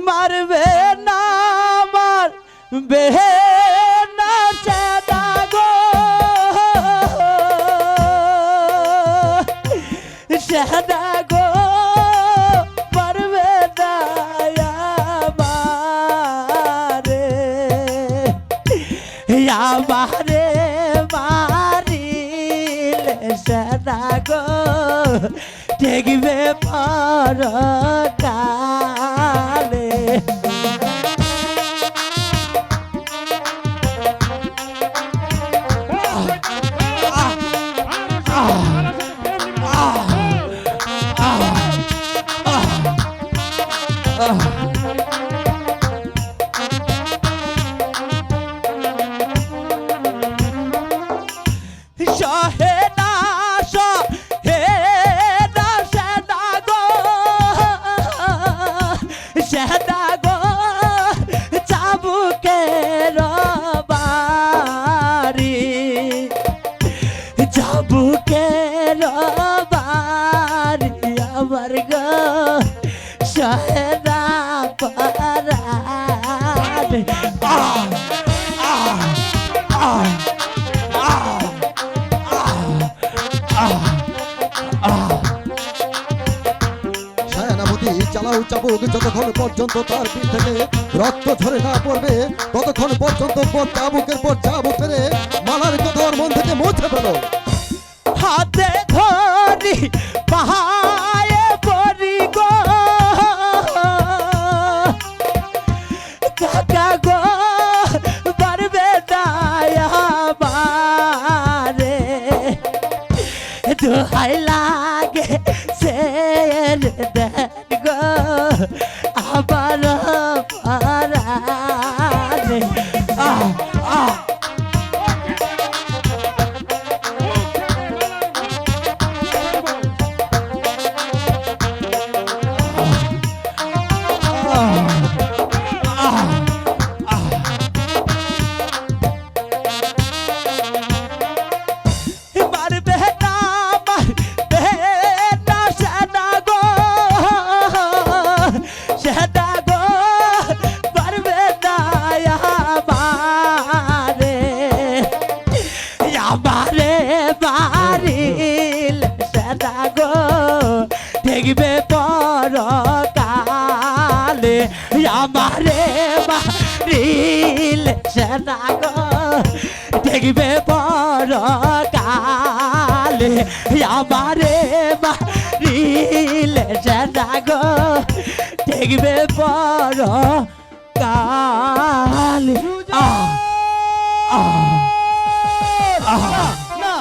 মারবে না মারবে না সেনা গো সেনা গো মারবে না আমারে আমারে মারিলে সেনা গো দেখবে পরকালে আমার গো সহেদা পারান সেনাপতি চালাও চাবুক যতক্ষণ পর্যন্ত তার পিঠ থেকে রক্ত ঝরে না পড়বে ততক্ষণ পর্যন্ত চাবুকের পর চাবুক পেরে মালার কথা ওর মন থেকে মুছে ফেলো। হাতে ধরি পাহায়ে পড়ি গো কাকা গো পারবে না আমারে দোহাই লাগে সের দেন গো আবার পারানে দেখবে পরকালে আমারে মারিল সেনা গো দেখবে পরকালে আমারে মারিল সেনা গো দেখবে পরকালে